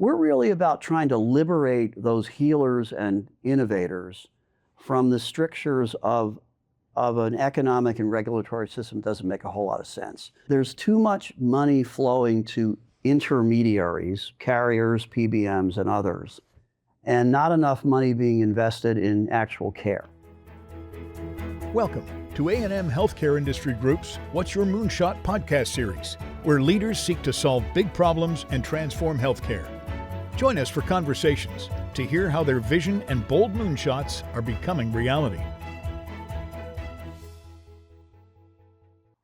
We're really about trying to liberate those healers and innovators from the strictures of an economic and regulatory system. Doesn't make a whole lot of sense. There's too much money flowing to intermediaries, carriers, PBMs, and others, and not enough money being invested in actual care. Welcome to A&M Healthcare Industry Group's What's Your Moonshot podcast series, where leaders seek to solve big problems and transform healthcare. Join us for conversations to hear how their vision and bold moonshots are becoming reality.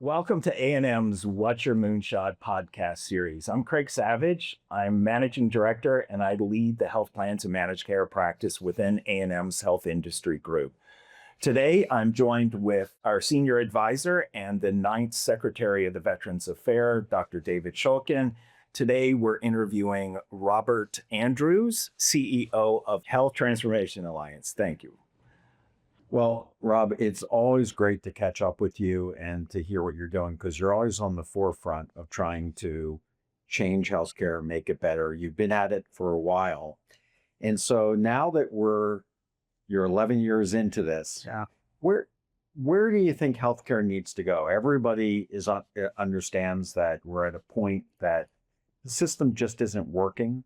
Welcome to A&M's What's Your Moonshot podcast series. I'm Craig Savage. I'm Managing Director and I lead the health plans and managed care practice within A&M's Health Industry Group. Today, I'm joined with our Senior Advisor and the 9th Secretary of the Veterans Affairs, Dr. David Shulkin. Today, we're interviewing Robert Andrews, CEO of Health Transformation Alliance. Thank you. Well, Rob, it's always great to catch up with you and to hear what you're doing because you're always on the forefront of trying to change healthcare, make it better. You've been at it for a while. And so now that you're 11 years into this, where do you think healthcare needs to go? Everybody understands that we're at a point that the system just isn't working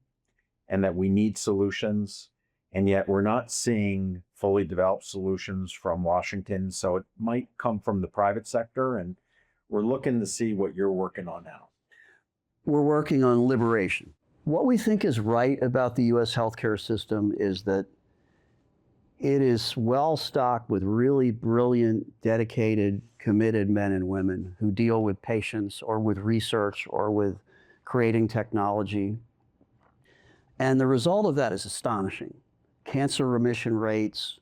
and that we need solutions. And yet we're not seeing fully developed solutions from Washington. So it might come from the private sector. And we're looking to see what you're working on now. We're working on liberation. What we think is right about the U.S. healthcare system is that it is well stocked with really brilliant, dedicated, committed men and women who deal with patients or with research or with creating technology. And the result of that is astonishing. Cancer remission rates,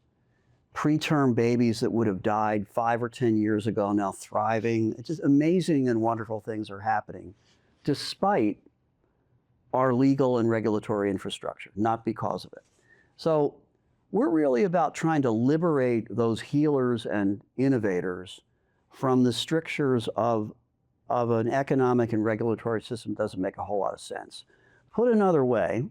preterm babies that would have died 5 or 10 years ago now thriving. It's just amazing and wonderful things are happening despite our legal and regulatory infrastructure, not because of it. So we're really about trying to liberate those healers and innovators from the strictures of an economic and regulatory system. Doesn't make a whole lot of sense. Put another way,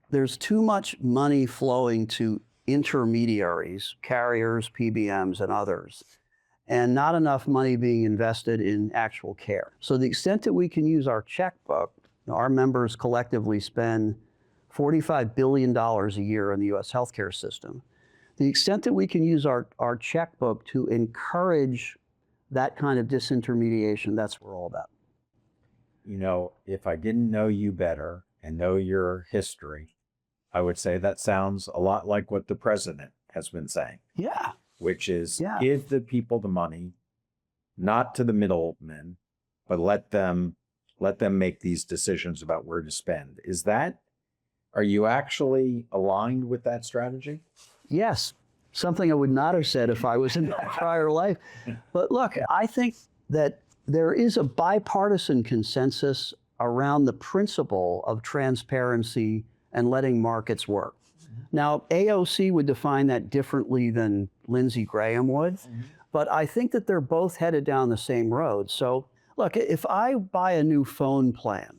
there's too much money flowing to intermediaries, carriers, PBMs, and others, and not enough money being invested in actual care. So the extent that we can use our checkbook, our members collectively spend $45 billion a year in the US healthcare system. The extent that we can use our checkbook to encourage that kind of disintermediation, that's what we're all about. You know, if I didn't know you better and know your history, I would say that sounds a lot like what the president has been saying. Yeah. Which is give the people the money, not to the middlemen, but let them make these decisions about where to spend. Are you actually aligned with that strategy? Yes, something I would not have said if I was in my prior life. But look, I think that there is a bipartisan consensus around the principle of transparency and letting markets work. Now, AOC would define that differently than Lindsey Graham would, but I think that they're both headed down the same road. So look, if I buy a new phone plan,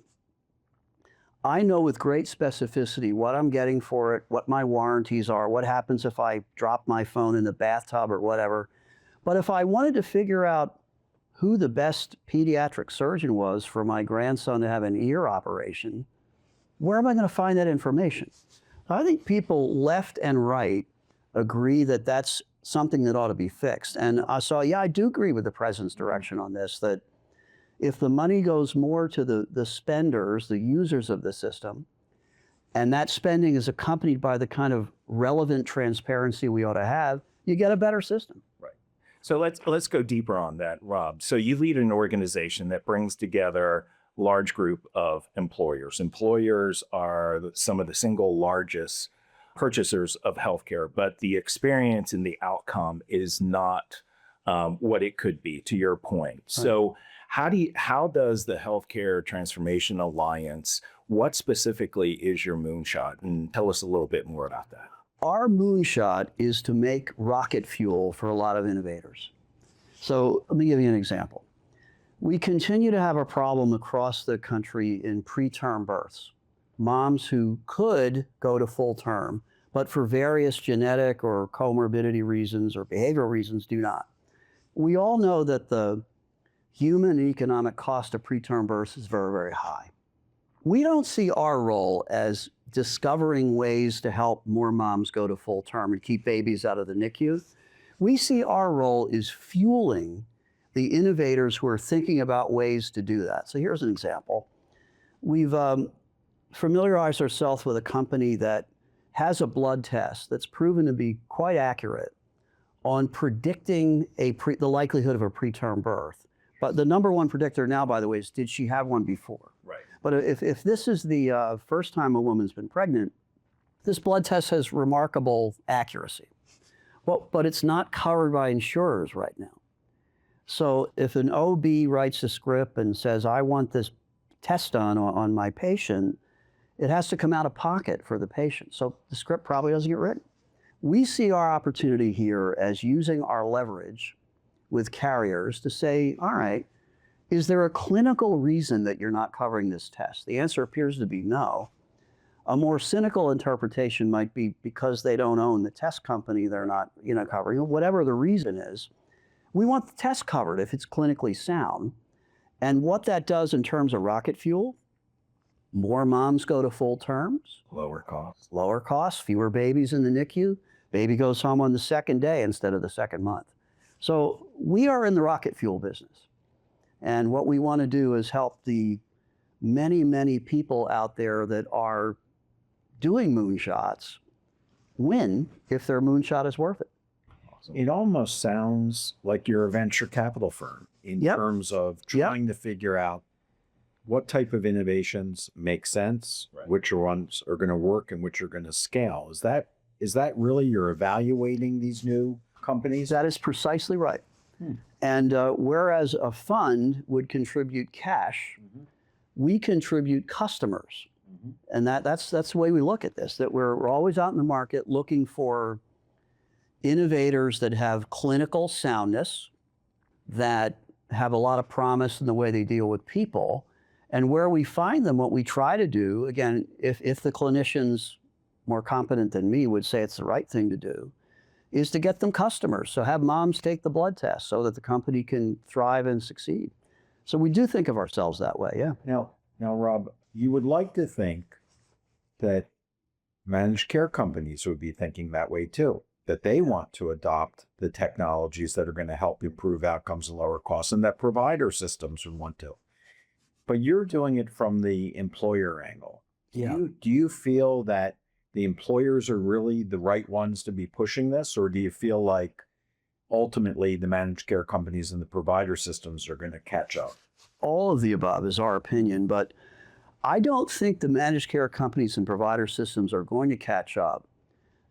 I know with great specificity what I'm getting for it, what my warranties are, what happens if I drop my phone in the bathtub or whatever. But if I wanted to figure out who the best pediatric surgeon was for my grandson to have an ear operation, where am I going to find that information? I think people left and right agree that that's something that ought to be fixed. And so, I do agree with the president's direction on this, that if the money goes more to the spenders, the users of the system, and that spending is accompanied by the kind of relevant transparency we ought to have, you get a better system. Right. So let's go deeper on that, Rob. So you lead an organization that brings together a large group of employers. Employers are some of the single largest purchasers of healthcare, but the experience and the outcome is not what it could be, to your point. Right. So how does the Healthcare Transformation Alliance, what specifically is your moonshot? And tell us a little bit more about that. Our moonshot is to make rocket fuel for a lot of innovators. So let me give you an example. We continue to have a problem across the country in preterm births. moms who could go to full term, but for various genetic or comorbidity reasons or behavioral reasons do not. We all know that the human and economic cost of preterm birth is very, very high. We don't see our role as discovering ways to help more moms go to full term and keep babies out of the NICU. We see our role is fueling the innovators who are thinking about ways to do that. So here's an example. We've familiarized ourselves with a company that has a blood test that's proven to be quite accurate on predicting the likelihood of a preterm birth. But the number one predictor now, by the way, is did she have one before? Right. But if this is the first time a woman's been pregnant, this blood test has remarkable accuracy. Well, but it's not covered by insurers right now. So if an OB writes a script and says, I want this test done on my patient, it has to come out of pocket for the patient. So the script probably doesn't get written. We see our opportunity here as using our leverage with carriers to say, all right, is there a clinical reason that you're not covering this test? The answer appears to be no. A more cynical interpretation might be because they don't own the test company, they're not covering it. Whatever the reason is, we want the test covered if it's clinically sound. And what that does in terms of rocket fuel, more moms go to full terms. Lower cost. Lower costs, fewer babies in the NICU. Baby goes home on the second day instead of the second month. So we are in the rocket fuel business. And what we want to do is help the many, many people out there that are doing moonshots win if their moonshot is worth it. It almost sounds like you're a venture capital firm in terms of trying to figure out what type of innovations make sense, which ones are going to work and which are going to scale. Is that really you're evaluating these new companies? That is precisely right. And whereas a fund would contribute cash, we contribute customers. And that's the way we look at this, that we're always out in the market looking for innovators that have clinical soundness, that have a lot of promise in the way they deal with people. And where we find them, what we try to do, again, if the clinicians more competent than me would say it's the right thing to do, is to get them customers. So have moms take the blood test so that the company can thrive and succeed. So we do think of ourselves that way, yeah. Now, Rob, you would like to think that managed care companies would be thinking that way too, that they want to adopt the technologies that are going to help improve outcomes and lower costs, and that provider systems would want to. But you're doing it from the employer angle. Do you feel that the employers are really the right ones to be pushing this, or do you feel like ultimately the managed care companies and the provider systems are going to catch up? All of the above is our opinion, but I don't think the managed care companies and provider systems are going to catch up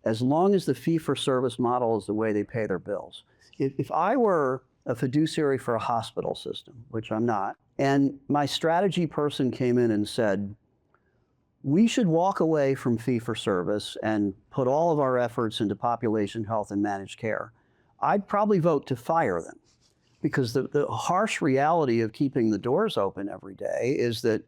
as long as the fee-for-service model is the way they pay their bills. If I were a fiduciary for a hospital system, which I'm not, and my strategy person came in and said, we should walk away from fee-for-service and put all of our efforts into population health and managed care, I'd probably vote to fire them. Because the harsh reality of keeping the doors open every day is that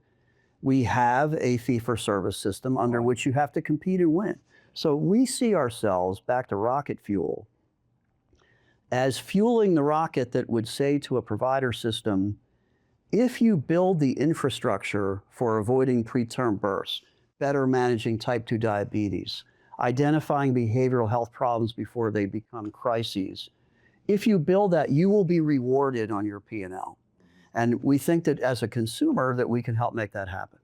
we have a fee-for-service system under which you have to compete and win. So we see ourselves, back to rocket fuel, as fueling the rocket that would say to a provider system, if you build the infrastructure for avoiding preterm births, better managing type 2 diabetes, identifying behavioral health problems before they become crises, if you build that, you will be rewarded on your P&L. And we think that as a consumer that we can help make that happen.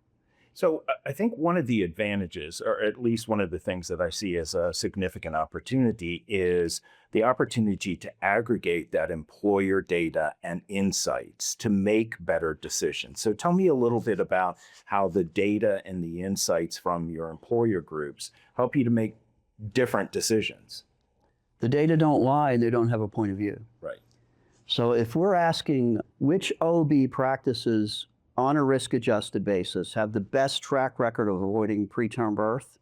So I think one of the advantages, or at least one of the things that I see as a significant opportunity, is the opportunity to aggregate that employer data and insights to make better decisions. So tell me a little bit about how the data and the insights from your employer groups help you to make different decisions. The data don't lie and they don't have a point of view. Right. So if we're asking which OB practices on a risk-adjusted basis have the best track record of avoiding preterm birth,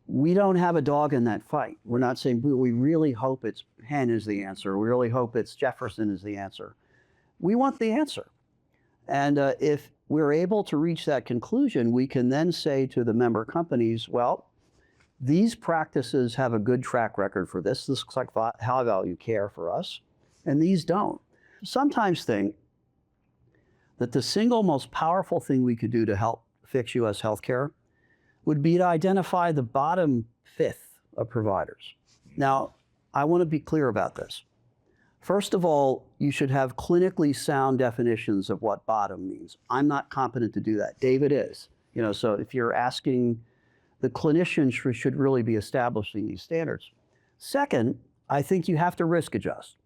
we don't have a dog in that fight. We're not saying we really hope it's Penn is the answer. We really hope it's Jefferson is the answer. We want the answer. And if we're able to reach that conclusion, we can then say to the member companies, well, these practices have a good track record for this. This looks like high value care for us, and these don't. Sometimes think that the single most powerful thing we could do to help fix U.S. healthcare would be to identify the bottom fifth of providers. Now, I want to be clear about this. First of all, you should have clinically sound definitions of what bottom means. I'm not competent to do that. David is. So if you're asking, the clinicians should really be establishing these standards. Second, I think you have to risk adjust.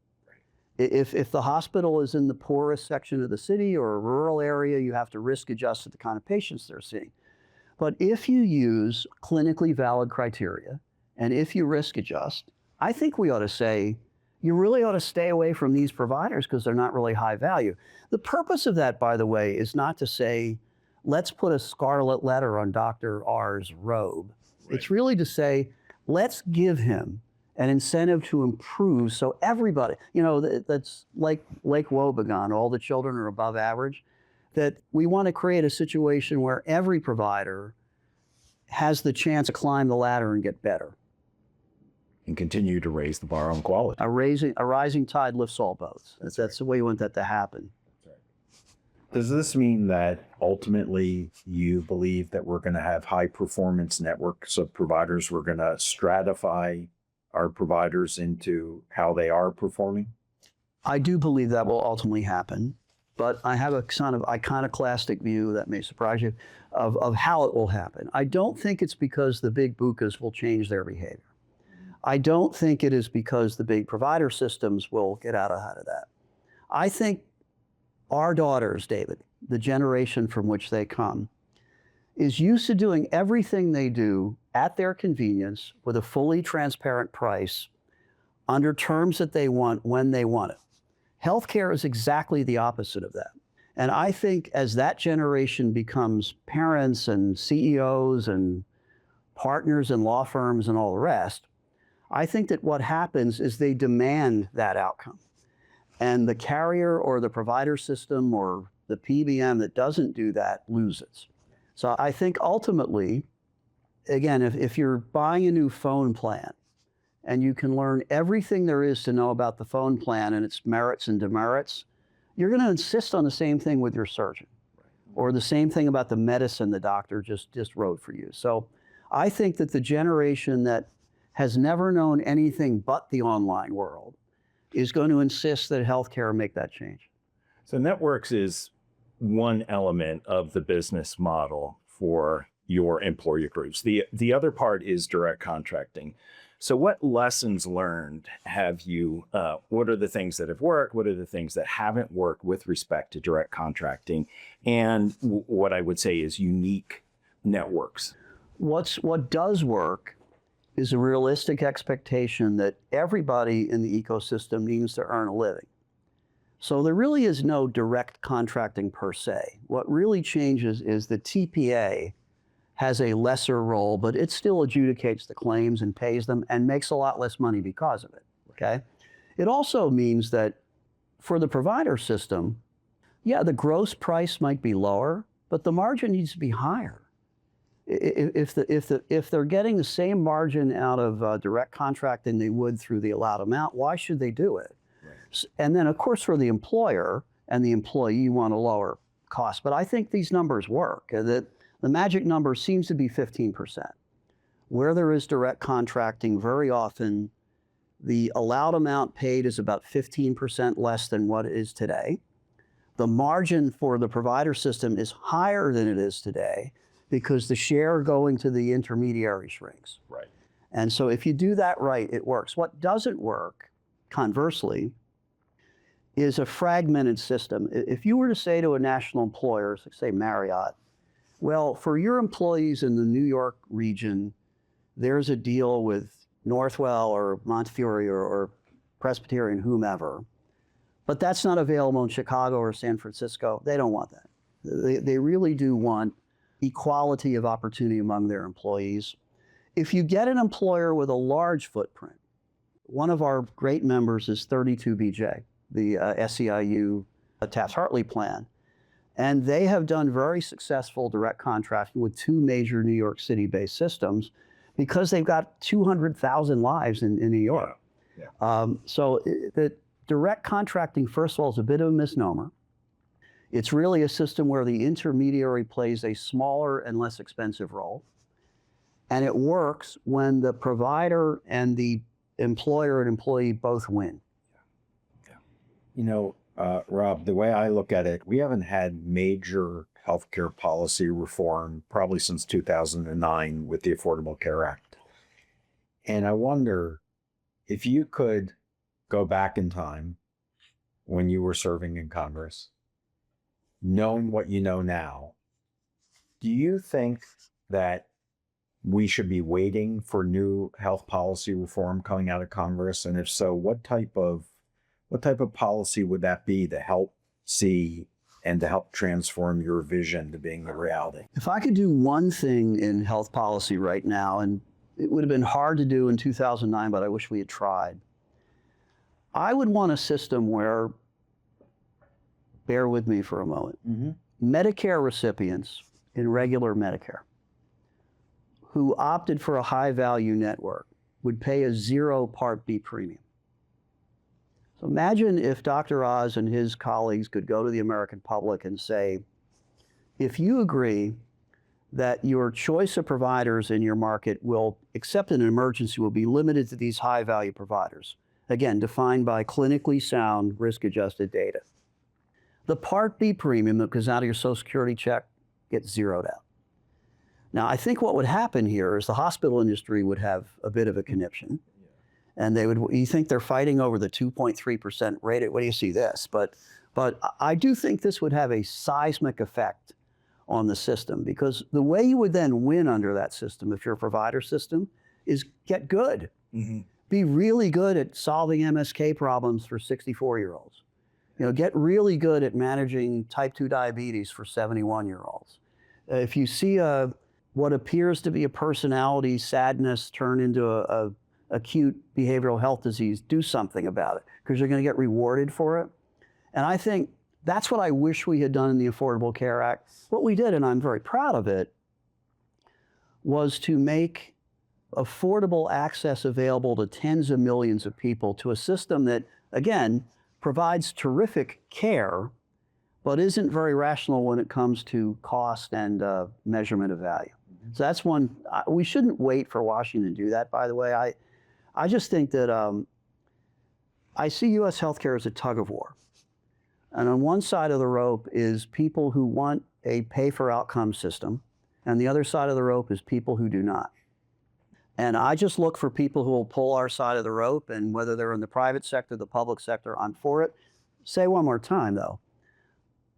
If the hospital is in the poorest section of the city or a rural area, you have to risk adjust to the kind of patients they're seeing. But if you use clinically valid criteria, and if you risk adjust, I think we ought to say, you really ought to stay away from these providers because they're not really high value. The purpose of that, by the way, is not to say, let's put a scarlet letter on Dr. R's robe. Right. It's really to say, let's give him an incentive to improve so everybody, that's like Lake Wobegon, all the children are above average, that we want to create a situation where every provider has the chance to climb the ladder and get better. And continue to raise the bar on quality. A rising tide lifts all boats. That's the way you want that to happen. Does this mean that ultimately you believe that we're going to have high performance networks of providers? We're going to stratify our providers into how they are performing? I do believe that will ultimately happen, but I have a kind of iconoclastic view that may surprise you of how it will happen. I don't think it's because the big bukas will change their behavior. I don't think it is because the big provider systems will get out ahead of that. I think our daughters, David, the generation from which they come, is used to doing everything they do at their convenience with a fully transparent price under terms that they want when they want it. Healthcare is exactly the opposite of that. And I think as that generation becomes parents and CEOs and partners in law firms and all the rest, I think that what happens is they demand that outcome. And the carrier or the provider system or the PBM that doesn't do that loses. So I think ultimately, again, if you're buying a new phone plan and you can learn everything there is to know about the phone plan and its merits and demerits, you're going to insist on the same thing with your surgeon or the same thing about the medicine the doctor just wrote for you. So I think that the generation that has never known anything but the online world is going to insist that healthcare make that change. So networks is one element of the business model for your employer groups. The other part is direct contracting. So what lessons learned have you, what are the things that have worked? What are the things that haven't worked with respect to direct contracting? And what I would say is unique networks. What does work is a realistic expectation that everybody in the ecosystem needs to earn a living. So there really is no direct contracting per se. What really changes is the TPA has a lesser role, but it still adjudicates the claims and pays them and makes a lot less money because of it, okay? It also means that for the provider system, yeah, the gross price might be lower, but the margin needs to be higher. If they're getting the same margin out of direct contract than they would through the allowed amount, why should they do it? Right. And then, of course, for the employer and the employee, you want a lower cost. But I think these numbers work. The magic number seems to be 15%. Where there is direct contracting, very often the allowed amount paid is about 15% less than what it is today. The margin for the provider system is higher than it is today, because the share going to the intermediary shrinks. Right. And so if you do that right, it works. What doesn't work, conversely, is a fragmented system. If you were to say to a national employer, say Marriott, well, for your employees in the New York region, there's a deal with Northwell or Montefiore or Presbyterian, whomever, but that's not available in Chicago or San Francisco. They don't want that. They really do want equality of opportunity among their employees. If you get an employer with a large footprint, one of our great members is 32BJ, the SEIU Taft-Hartley plan. And they have done very successful direct contracting with two major New York City-based systems because they've got 200,000 lives in New York. So the direct contracting, first of all, is a bit of a misnomer. It's really a system where the intermediary plays a smaller and less expensive role. And it works when the provider and the employer and employee both win. You know, Rob, the way I look at it, we haven't had major healthcare policy reform probably since 2009 with the Affordable Care Act. And I wonder if you could go back in time when you were serving in Congress, knowing what you know now, do you think that we should be waiting for new health policy reform coming out of Congress? And if so, what type of policy would that be to help see and to help transform your vision to being a reality? If I could do one thing in health policy right now, and it would have been hard to do in 2009, but I wish we had tried, I would want a system where, bear with me for a moment, Medicare recipients in regular Medicare who opted for a high-value network would pay a zero Part B premium. So imagine if Dr. Oz and his colleagues could go to the American public and say, if you agree that your choice of providers in your market will, except in an emergency, will be limited to these high-value providers, again, defined by clinically sound, risk-adjusted data. The Part B premium that goes out of your Social Security check gets zeroed out. Now, I think what would happen here is the hospital industry would have a bit of a conniption. And they would, you think they're fighting over the 2.3% rate? What do you see this? But I do think this would have a seismic effect on the system, because the way you would then win under that system, if you're a provider system, is get good. Be really good at solving MSK problems for 64-year-olds. You know, get really good at managing type 2 diabetes for 71-year-olds. If you see what appears to be a personality sadness turn into a acute behavioral health disease, do something about it, because you're going to get rewarded for it. And I think that's what I wish we had done in the Affordable Care Act. What we did, and I'm very proud of it, was to make affordable access available to tens of millions of people to a system that, again, provides terrific care, but isn't very rational when it comes to cost and measurement of value. So that's one. We shouldn't wait for Washington to do that, by the way. I just think that I see U.S. healthcare as a tug of war. And on one side of the rope is people who want a pay-for-outcome system, and the other side of the rope is people who do not. And I just look for people who will pull our side of the rope, and whether they're in the private sector, the public sector, I'm for it. Say one more time, though.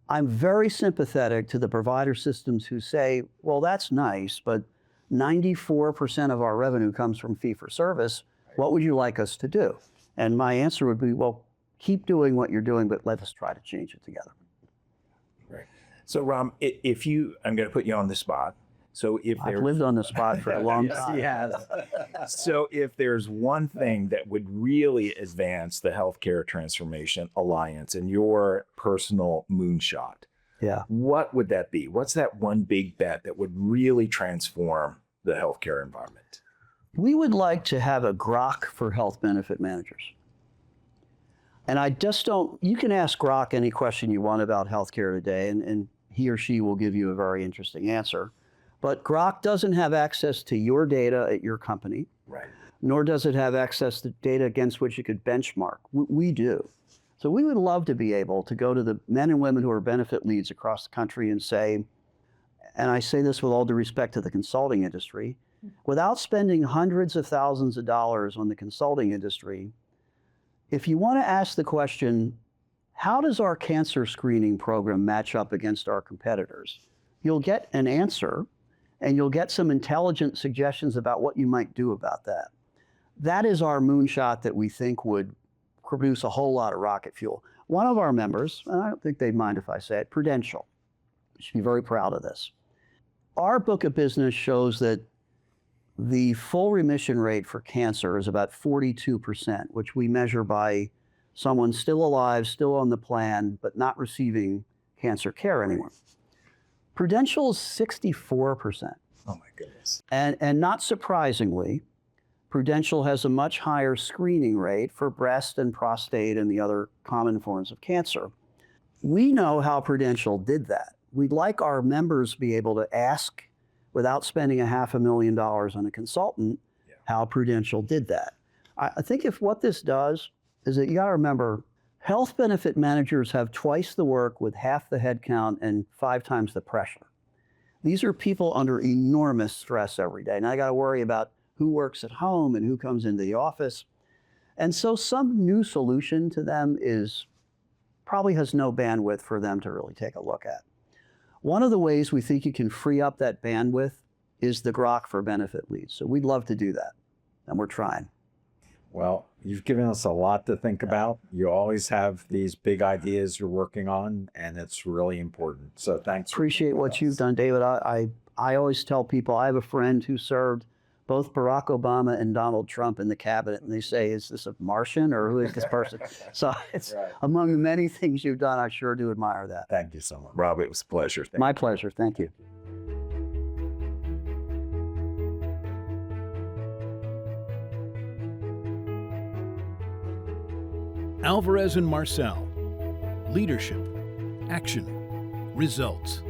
I'm very sympathetic to the provider systems who say, well, that's nice, but 94% of our revenue comes from fee-for-service. What would you like us to do? And my answer would be, well, keep doing what you're doing, but let us try to change it together. Right. So, Ram, I'm going to put you on the spot. So if I've lived on the spot for a long time. So if there's one thing that would really advance the Healthcare Transformation Alliance in your personal moonshot, what would that be? What's that one big bet that would really transform the healthcare environment? We would like to have a grok for health benefit managers. And I just don't, you can ask Grok any question you want about healthcare today, and he or she will give you a very interesting answer. But Grok doesn't have access to your data at your company, nor does it have access to data against which it could benchmark. We do. So we would love to be able to go to the men and women who are benefit leads across the country and say, and I say this with all due respect to the consulting industry, without spending hundreds of thousands of dollars on the consulting industry, if you want to ask the question, how does our cancer screening program match up against our competitors? You'll get an answer, and you'll get some intelligent suggestions about what you might do about that. That is our moonshot that we think would produce a whole lot of rocket fuel. One of our members, and I don't think they'd mind if I say it, Prudential, should be very proud of this. Our book of business shows that the full remission rate for cancer is about 42%, which we measure by someone still alive, still on the plan, but not receiving cancer care anymore. Prudential is 64%. Oh my goodness. And not surprisingly, Prudential has a much higher screening rate for breast and prostate and the other common forms of cancer. We know how Prudential did that. We'd like our members to be able to ask, without spending $500,000 on a consultant, how Prudential did that. I think if what this does is that you got to remember, health benefit managers have twice the work with half the headcount and 5 times the pressure. These are people under enormous stress every day. Now I got to worry about who works at home and who comes into the office. And so some new solution to them probably has no bandwidth for them to really take a look at. One of the ways we think you can free up that bandwidth is the Grok for benefit leads. So we'd love to do that, and we're trying. Well, you've given us a lot to think about. You always have these big ideas you're working on, and it's really important. So thanks. Appreciate what you've done, David. I always tell people, I have a friend who served both Barack Obama and Donald Trump in the cabinet, and they say, is this a Martian or who is this person? So it's among the many things you've done. I sure do admire that. Thank you so much. Rob, it was a pleasure. My pleasure. Thank you. Alvarez and Marcel. Leadership, action, results.